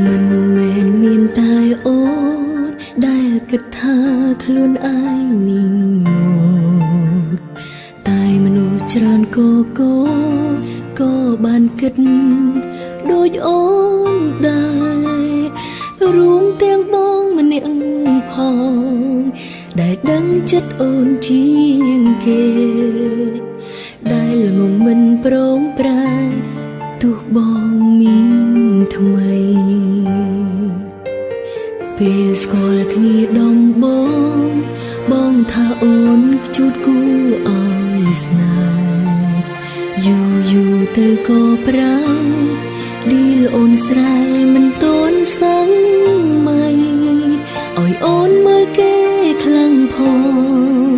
មិនមែនមានតែអូនដែលគិតថាខ្លួនឯងนิ่งមកតែមនុស្សច្រើនក៏បានគិតដូចអូនដែររួមទាំងបងម្នាក់ផងដែលដឹងចិត្តអូនជាងគេដែលងងមិនព្រមប្រែទោះបងមានថ្មីពេលស្គាល់គ្នាដំបងថាអូនខ្ជូតគួរឲ្យស្នេហ៍យូរទៅក៏ប្រែឌីលអូនស្រែមិនតន់សឹងមិនឲ្យអូនមើលគេខ្លាំងផង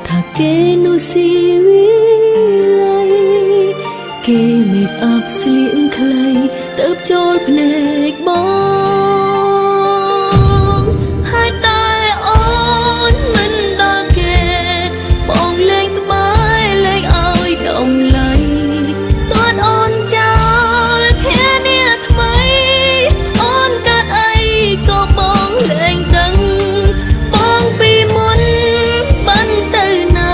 ថាគេនោះស៊ីវិល័យគេមេកអប់ស្លៀកខ្លីទៅចូលភ្នែកបងហើយតែអូនមិនដល់គេបងលេងក្បែរលេងឲ្យដំឡៃទាត់អូនចោលភានាថ្មីអូនកាត់អីក៏បងលេងដឹងបងពីមុនបានទៅណា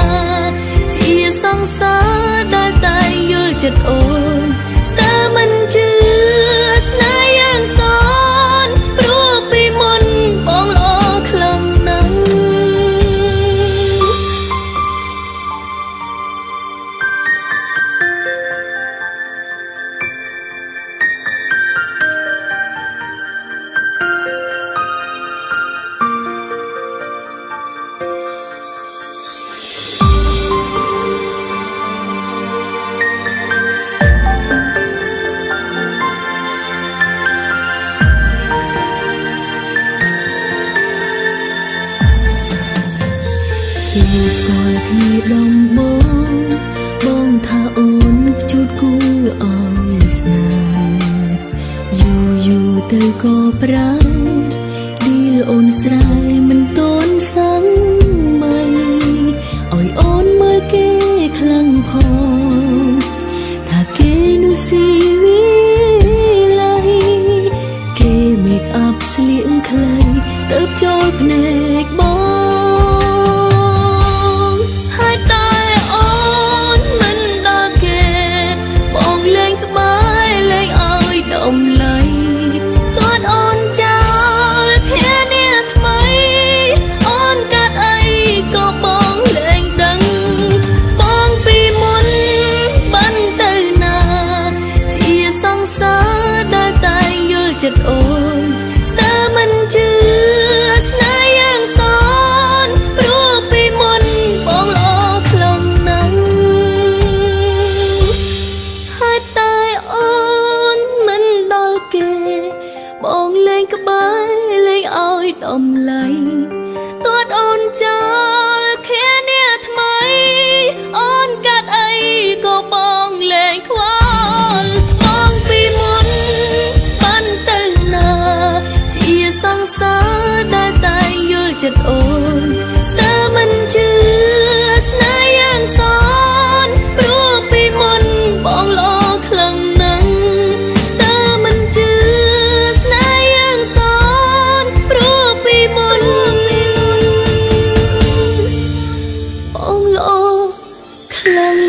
ជាសង្សារដែលតែយល់ចិត្តអូនស្ទើរមិនជឿស្នេហ៍យ៉ាងសនព្រោះពីមុនបងល្អខ្លាំងណាស់ពេលស្គាល់គ្នាដំបងថាអូនខ្ជូតគួរឲ្យស្នេហ៍យូរទៅក៏ប្រែឌីលអូនស្រែមិនតន់សឹងមិនឲ្យអូនមើលគេខ្លាំងផងថាគេនោះស៊ីវិល័យគេមេកអប់ស្លៀកខ្លីទៅចូលភ្នែកបងចិត្តអូនស្ទើរមិនជឿស្នេហ៍យ៉ាងសនព្រោះពីមុនបងល្អខ្លាំងណាស់ហើយតែអូនមិនដល់គេបងលេងក្បែរលេងឲ្យដំឡៃទាត់អូនចោលភានាថ្មីអូនកាត់អីក៏បងលេងខ្វល់បងពីមុនជាសង្សារដែលតែយល់ចិត្តអូនស្ទើរមិនជឿស្នេហ៍យ៉ាងសនព្រោះពីមុនបងល្អខ្លាំងណាស់ស្ទើរមិនជឿស្នេហ៍យ៉ាងសនព្រោះពីមុនបងល្អខ្លាំង